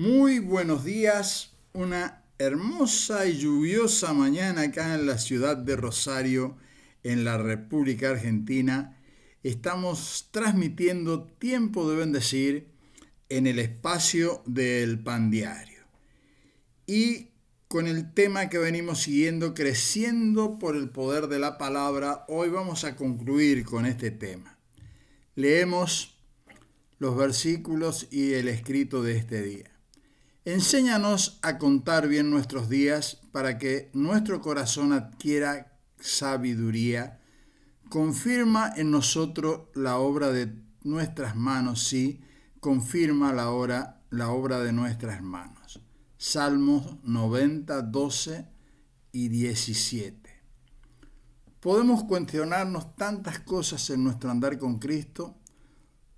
Muy buenos días, una hermosa y lluviosa mañana acá en la ciudad de Rosario, en la República Argentina. Estamos transmitiendo Tiempo de Bendecir en el espacio del Pan Diario. Y con el tema que venimos siguiendo, creciendo por el poder de la palabra, hoy vamos a concluir con este tema. Leemos los versículos y el escrito de este día. Enséñanos a contar bien nuestros días para que nuestro corazón adquiera sabiduría. Confirma en nosotros la obra de nuestras manos, sí, confirma la obra de nuestras manos. Salmos 90, 12 y 17. Podemos cuestionarnos tantas cosas en nuestro andar con Cristo.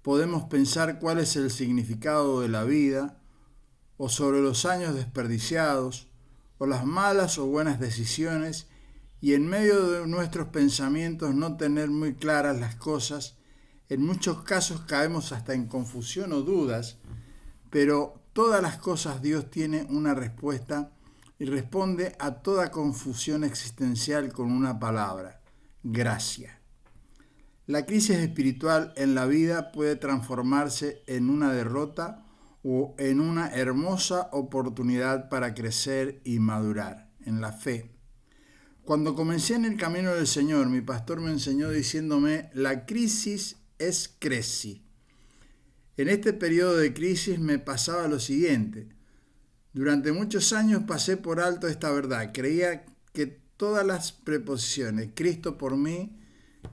Podemos pensar cuál es el significado de la vida, o sobre los años desperdiciados, o las malas o buenas decisiones, y en medio de nuestros pensamientos no tener muy claras las cosas. En muchos casos caemos hasta en confusión o dudas, pero todas las cosas Dios tiene una respuesta y responde a toda confusión existencial con una palabra: gracia. La crisis espiritual en la vida puede transformarse en una derrota o en una hermosa oportunidad para crecer y madurar en la fe. Cuando comencé en el camino del Señor, mi pastor me enseñó diciéndome: la crisis es creci. En este periodo de crisis me pasaba lo siguiente. Durante muchos años pasé por alto esta verdad. Creía que todas las preposiciones, Cristo por mí,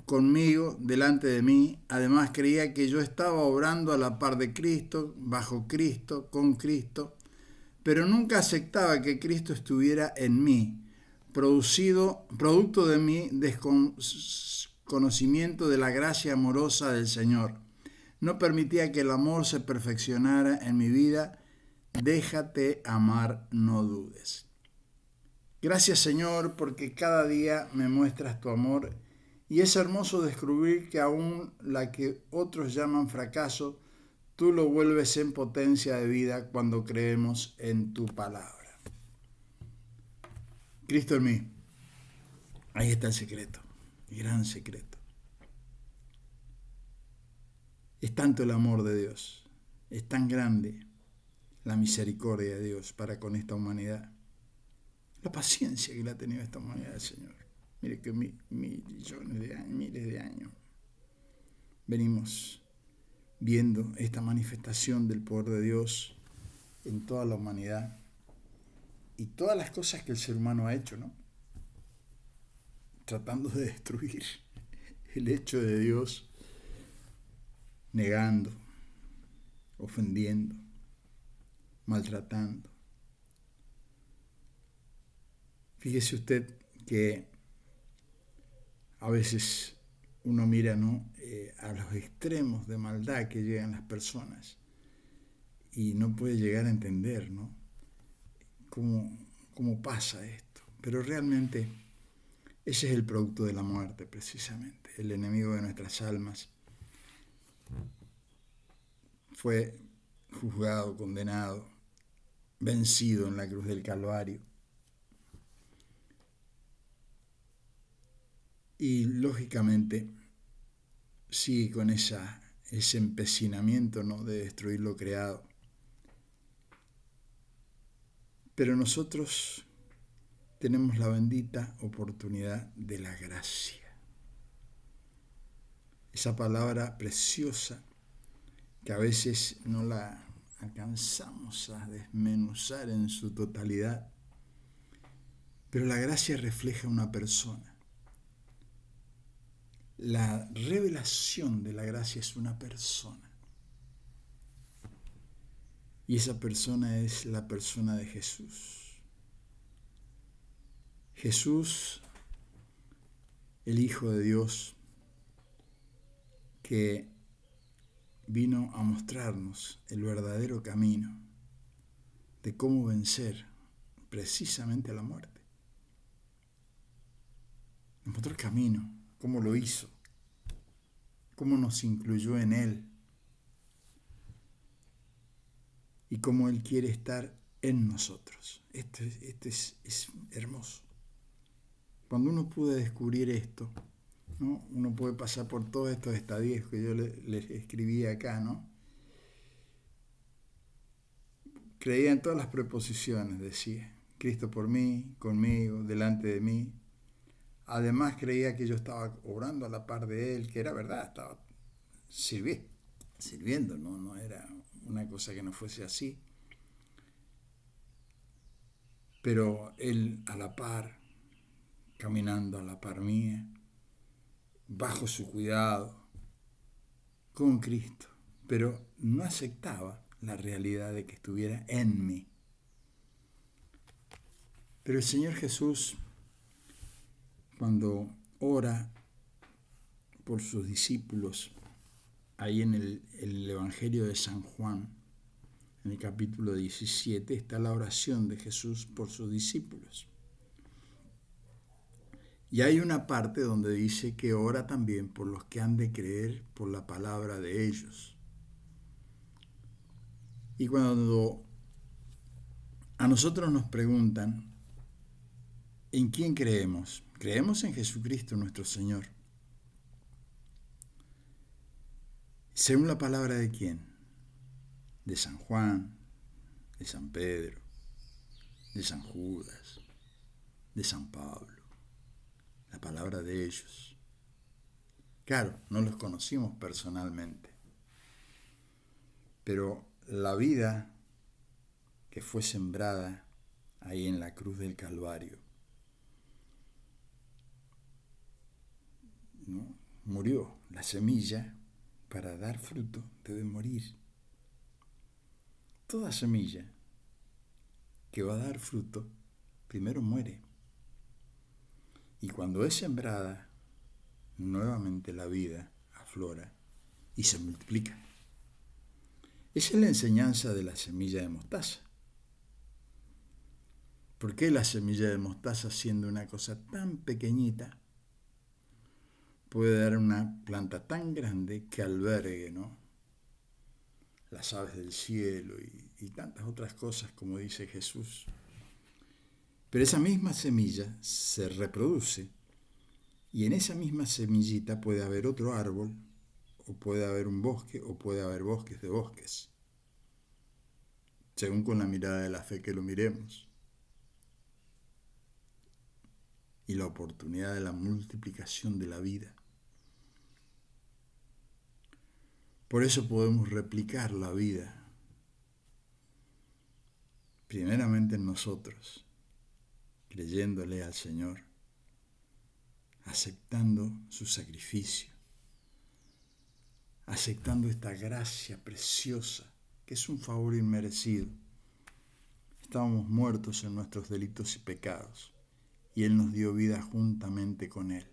conmigo, delante de mí. Además creía que yo estaba obrando a la par de Cristo, bajo Cristo, con Cristo, pero nunca aceptaba que Cristo estuviera en mí, producto de mi desconocimiento de la gracia amorosa del Señor. No permitía que el amor se perfeccionara en mi vida. Déjate amar, no dudes. Gracias, Señor, porque cada día me muestras tu amor. Y es hermoso descubrir que aún la que otros llaman fracaso, tú lo vuelves en potencia de vida cuando creemos en tu palabra. Cristo en mí. Ahí está el secreto, el gran secreto. Es tanto el amor de Dios, es tan grande la misericordia de Dios para con esta humanidad. La paciencia que le ha tenido esta humanidad el Señor. Mire que millones de años, miles de años venimos viendo esta manifestación del poder de Dios en toda la humanidad y todas las cosas que el ser humano ha hecho, ¿no? Tratando de destruir el hecho de Dios, negando, ofendiendo, maltratando. Fíjese usted que a veces uno mira, ¿no?, a los extremos de maldad que llegan las personas y no puede llegar a entender, ¿no?, cómo pasa esto. Pero realmente ese es el producto de la muerte, precisamente. El enemigo de nuestras almas fue juzgado, condenado, vencido en la cruz del Calvario. Y lógicamente sigue con ese empecinamiento, ¿no?, de destruir lo creado. Pero nosotros tenemos la bendita oportunidad de la gracia. Esa palabra preciosa que a veces no la alcanzamos a desmenuzar en su totalidad. Pero la gracia refleja una persona. La revelación de la gracia es una persona. Y esa persona es la persona de Jesús. Jesús, el Hijo de Dios, que vino a mostrarnos el verdadero camino de cómo vencer precisamente a la muerte. Nos mostró el camino, cómo lo hizo, cómo nos incluyó en Él. y cómo Él quiere estar en nosotros. Esto es hermoso. Cuando uno puede descubrir esto, ¿no? Uno puede pasar por todos estos estadios que yo les escribí acá, ¿no? Creía en todas las preposiciones, decía. Cristo por mí, conmigo, delante de mí. Además creía que yo estaba obrando a la par de Él, que era verdad, estaba sirviendo, no era una cosa que no fuese así. Pero Él a la par, caminando a la par mía, bajo su cuidado, con Cristo, pero no aceptaba la realidad de que estuviera en mí. Pero el Señor Jesús, cuando ora por sus discípulos, ahí en el Evangelio de San Juan, en el capítulo 17, está la oración de Jesús por sus discípulos. Y hay una parte donde dice que ora también por los que han de creer por la palabra de ellos. Y cuando a nosotros nos preguntan, ¿en quién creemos? Creemos en Jesucristo nuestro Señor. ¿Según la palabra de quién? De San Juan, de San Pedro, de San Judas, de San Pablo. La palabra de ellos. Claro, no los conocimos personalmente, pero la vida que fue sembrada ahí en la cruz del Calvario, ¿no? Murió. La semilla, para dar fruto, debe morir. Toda semilla que va a dar fruto, primero muere. Y cuando es sembrada, nuevamente la vida aflora y se multiplica. Esa es la enseñanza de la semilla de mostaza. ¿Por qué la semilla de mostaza, siendo una cosa tan pequeñita, puede dar una planta tan grande que albergue, ¿no?, las aves del cielo y tantas otras cosas, como dice Jesús? Pero esa misma semilla se reproduce y en esa misma semillita puede haber otro árbol, o puede haber un bosque, o puede haber bosques de bosques, según con la mirada de la fe que lo miremos. Y la oportunidad de la multiplicación de la vida. Por eso podemos replicar la vida, primeramente en nosotros, creyéndole al Señor, aceptando su sacrificio, aceptando esta gracia preciosa, que es un favor inmerecido. Estábamos muertos en nuestros delitos y pecados, y Él nos dio vida juntamente con Él,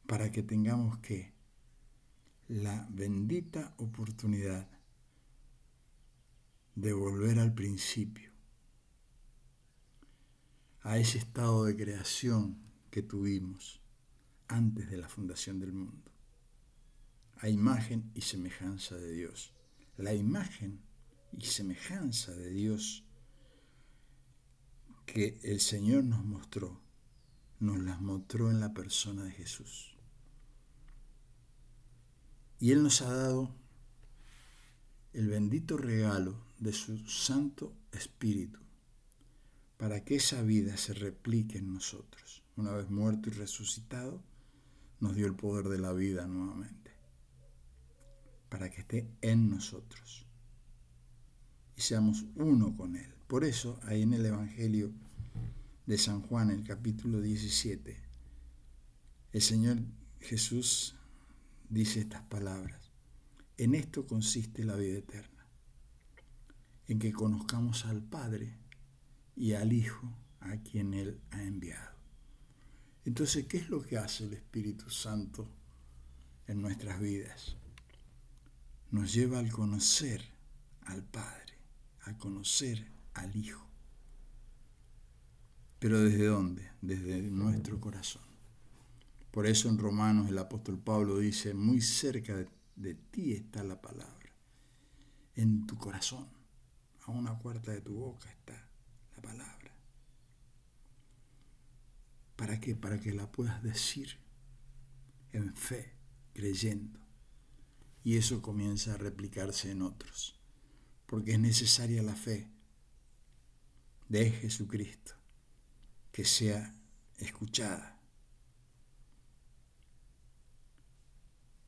para que tengamos la bendita oportunidad de volver al principio, a ese estado de creación que tuvimos antes de la fundación del mundo, a imagen y semejanza de Dios. La imagen y semejanza de Dios que el Señor nos las mostró en la persona de Jesús. Y Él nos ha dado el bendito regalo de su Santo Espíritu para que esa vida se replique en nosotros. Una vez muerto y resucitado, nos dio el poder de la vida nuevamente, para que esté en nosotros y seamos uno con Él. Por eso, ahí en el Evangelio de San Juan, en el capítulo 17, el Señor Jesús dice estas palabras: en esto consiste la vida eterna, en que conozcamos al Padre y al Hijo a quien Él ha enviado. Entonces, ¿qué es lo que hace el Espíritu Santo en nuestras vidas? Nos lleva al conocer al Padre, a conocer al Hijo. ¿Pero desde dónde? Desde nuestro corazón. Por eso en Romanos el apóstol Pablo dice: muy cerca de ti está la palabra, en tu corazón. A una puerta de tu boca está la palabra. ¿Para qué? Para que la puedas decir en fe, creyendo. Y eso comienza a replicarse en otros. Porque es necesaria la fe de Jesucristo que sea escuchada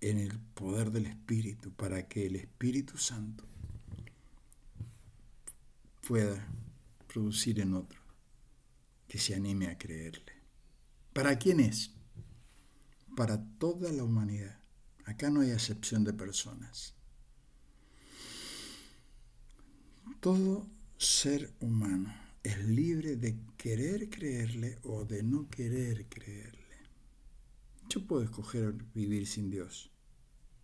en el poder del Espíritu, para que el Espíritu Santo pueda producir en otro que se anime a creerle. ¿Para quién es? Para toda la humanidad. Acá no hay acepción de personas. Todo ser humano es libre de querer creerle o de no querer creerle. Yo puedo escoger vivir sin Dios.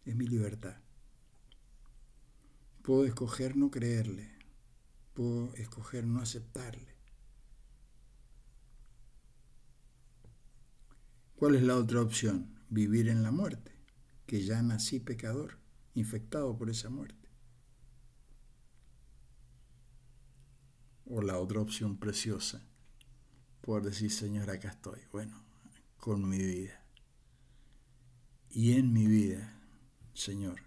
Es mi libertad. Puedo escoger no creerle. Puedo escoger no aceptarle. ¿Cuál es la otra opción? Vivir en la muerte, que ya nací pecador, infectado por esa muerte. O la otra opción preciosa, poder decir, Señor, acá estoy, bueno, con mi vida. Y en mi vida, Señor,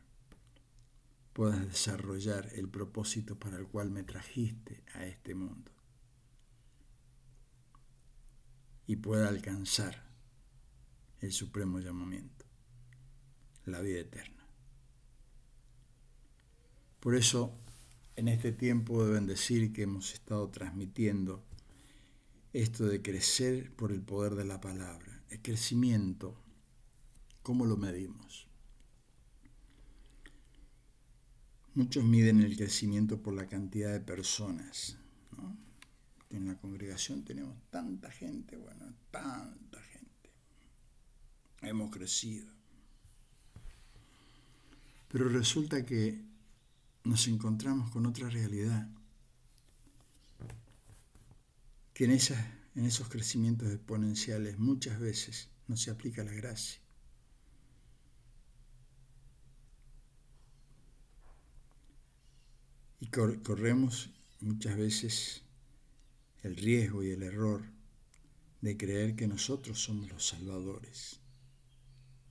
puedas desarrollar el propósito para el cual me trajiste a este mundo. Y pueda alcanzar el supremo llamamiento, la vida eterna. Por eso, en este tiempo de bendecir que hemos estado transmitiendo esto de crecer por el poder de la palabra, el crecimiento, ¿cómo lo medimos? Muchos miden el crecimiento por la cantidad de personas, ¿no? En la congregación tenemos tanta gente, bueno, tanta gente. Hemos crecido. Pero resulta que nos encontramos con otra realidad, que en esos crecimientos exponenciales muchas veces no se aplica la gracia. Y corremos muchas veces el riesgo y el error de creer que nosotros somos los salvadores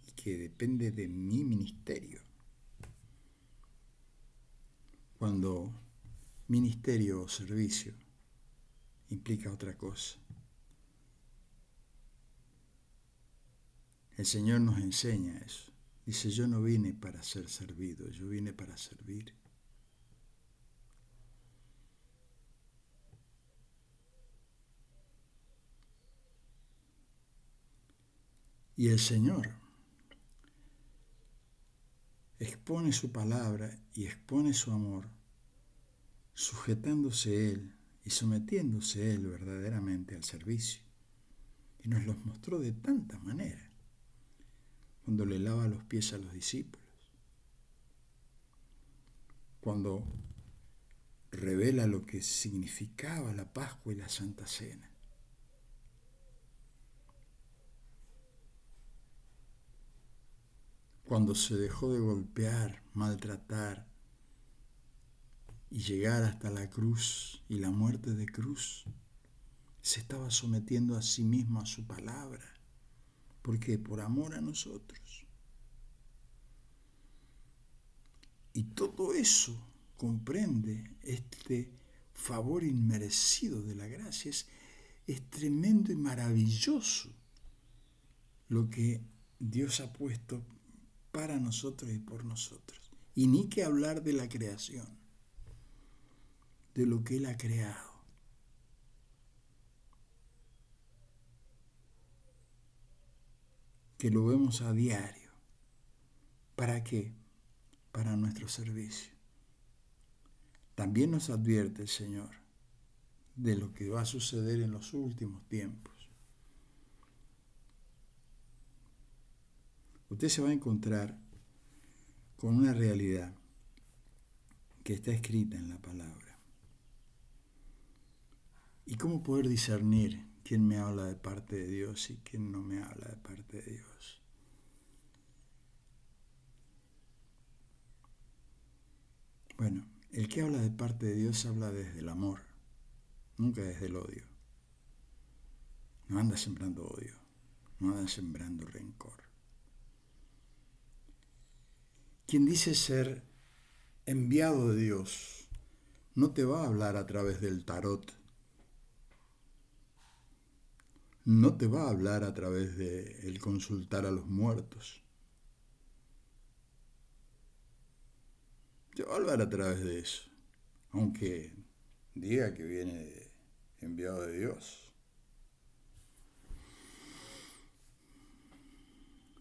y que depende de mi ministerio. Cuando ministerio o servicio implica otra cosa. El Señor nos enseña eso. Dice, yo no vine para ser servido, yo vine para servir. Y el Señor expone su palabra y expone su amor, sujetándose Él y sometiéndose Él verdaderamente al servicio. Y nos los mostró de tantas maneras. Cuando le lava los pies a los discípulos. Cuando revela lo que significaba la Pascua y la Santa Cena. Cuando se dejó de golpear, maltratar y llegar hasta la cruz y la muerte de cruz, se estaba sometiendo a sí mismo a su palabra. ¿Por qué? Por amor a nosotros. Y todo eso comprende este favor inmerecido de la gracia. Es tremendo y maravilloso lo que Dios ha puesto para nosotros y por nosotros. Y ni que hablar de la creación, de lo que Él ha creado. Que lo vemos a diario. ¿Para qué? Para nuestro servicio. También nos advierte el Señor de lo que va a suceder en los últimos tiempos. Usted se va a encontrar con una realidad que está escrita en la palabra. ¿Y cómo poder discernir quién me habla de parte de Dios y quién no me habla de parte de Dios? Bueno, El que habla de parte de Dios habla desde el amor, nunca desde el odio. No anda sembrando odio, no anda sembrando rencor. Quien dice ser enviado de Dios no te va a hablar a través del tarot, no te va a hablar a través de el consultar a los muertos. Te va a hablar a través de eso, aunque diga que viene enviado de Dios.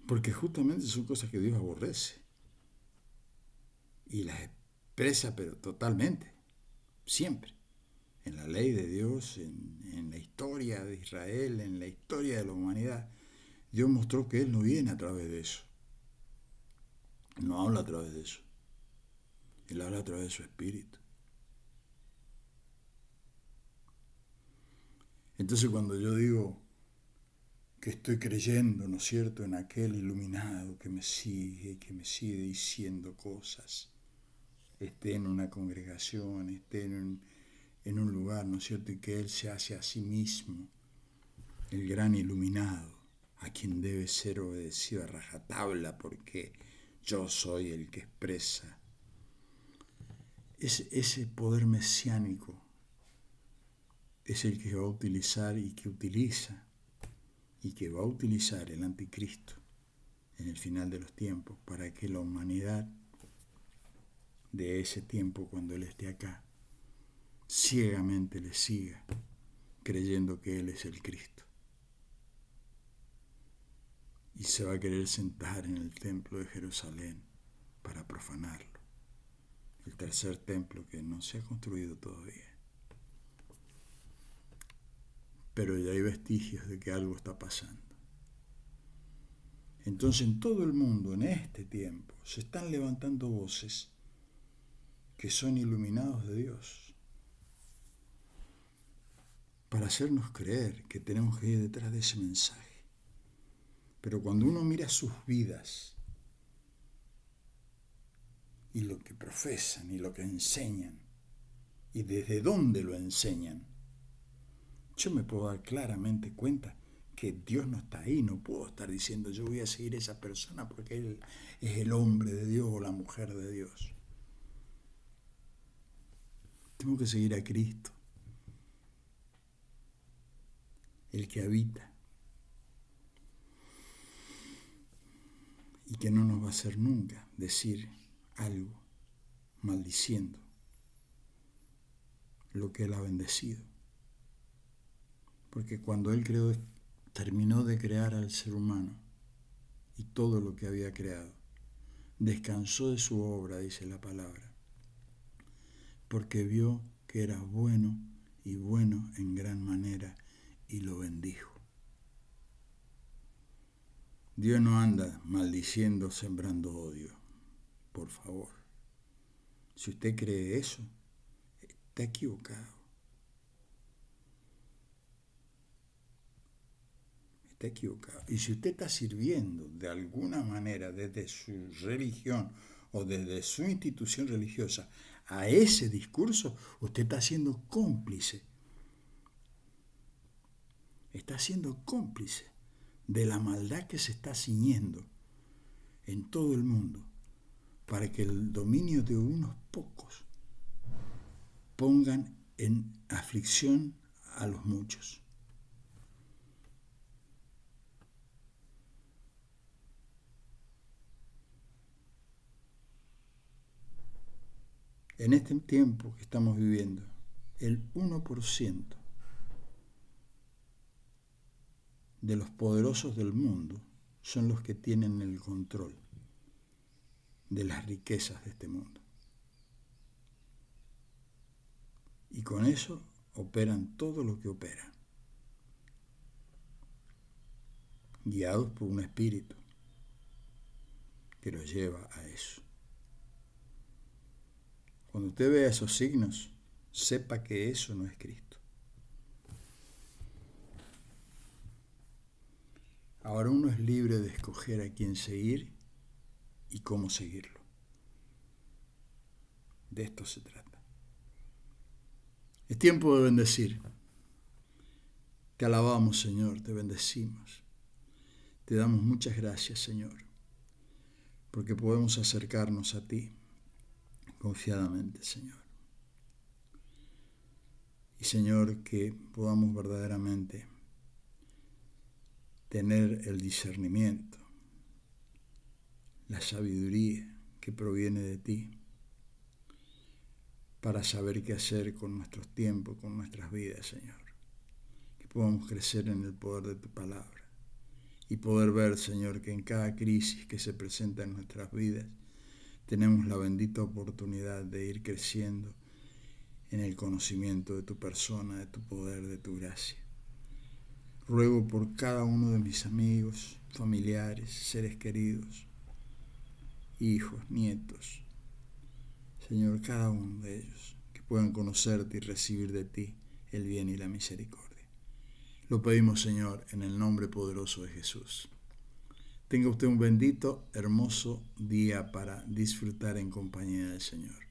Porque justamente son cosas que Dios aborrece. Y las expresa, pero totalmente, siempre. En la ley de Dios, en la historia de Israel, en la historia de la humanidad. Dios mostró que Él no viene a través de eso. No habla a través de eso. Él habla a través de su espíritu. Entonces cuando yo digo que estoy creyendo, ¿no es cierto?, en aquel iluminado que me sigue diciendo cosas, esté en una congregación, esté en un lugar, ¿no es cierto?, y que Él se hace a sí mismo el gran iluminado, a quien debe ser obedecido a rajatabla, porque yo soy el que expresa ese poder mesiánico. Es el que va a utilizar y que utiliza y que va a utilizar el anticristo en el final de los tiempos para que la humanidad de ese tiempo, cuando Él esté acá, ciegamente le siga, creyendo que Él es el Cristo. Y se va a querer sentar en el templo de Jerusalén para profanarlo. El tercer templo que no se ha construido todavía. Pero ya hay vestigios de que algo está pasando. Entonces en todo el mundo, en este tiempo, se están levantando voces que son iluminados de Dios para hacernos creer que tenemos que ir detrás de ese mensaje. Pero cuando uno mira sus vidas y lo que profesan y lo que enseñan y desde dónde lo enseñan, yo me puedo dar claramente cuenta que Dios no está ahí. No puedo estar diciendo yo voy a seguir a esa persona porque Él es el hombre de Dios o la mujer de Dios. Tengo que seguir a Cristo, el que habita y que no nos va a hacer nunca decir algo maldiciendo lo que Él ha bendecido. Porque cuando Él terminó de crear al ser humano y todo lo que había creado, descansó de su obra, dice la palabra, porque vio que era bueno y bueno en gran manera y lo bendijo. Dios no anda maldiciendo, sembrando odio, por favor. Si usted cree eso, está equivocado. Está equivocado. Y si usted está sirviendo de alguna manera desde su religión o desde su institución religiosa a ese discurso, usted está siendo cómplice. Está siendo cómplice de la maldad que se está ciñendo en todo el mundo para que el dominio de unos pocos pongan en aflicción a los muchos. En este tiempo que estamos viviendo, el 1% de los poderosos del mundo son los que tienen el control de las riquezas de este mundo. Y con eso operan todo lo que operan, guiados por un espíritu que los lleva a eso. Cuando usted vea esos signos, sepa que eso no es Cristo. Ahora uno es libre de escoger a quién seguir y cómo seguirlo. De esto se trata. Es tiempo de bendecir. Te alabamos, Señor, te bendecimos. Te damos muchas gracias, Señor, porque podemos acercarnos a ti confiadamente, Señor. Y, Señor, que podamos verdaderamente tener el discernimiento, la sabiduría que proviene de ti, para saber qué hacer con nuestros tiempos, con nuestras vidas, Señor. Que podamos crecer en el poder de tu palabra y poder ver, Señor, que en cada crisis que se presenta en nuestras vidas tenemos la bendita oportunidad de ir creciendo en el conocimiento de tu persona, de tu poder, de tu gracia. Ruego por cada uno de mis amigos, familiares, seres queridos, hijos, nietos, Señor, cada uno de ellos, que puedan conocerte y recibir de ti el bien y la misericordia. Lo pedimos, Señor, en el nombre poderoso de Jesús. Tenga usted un bendito, hermoso día para disfrutar en compañía del Señor.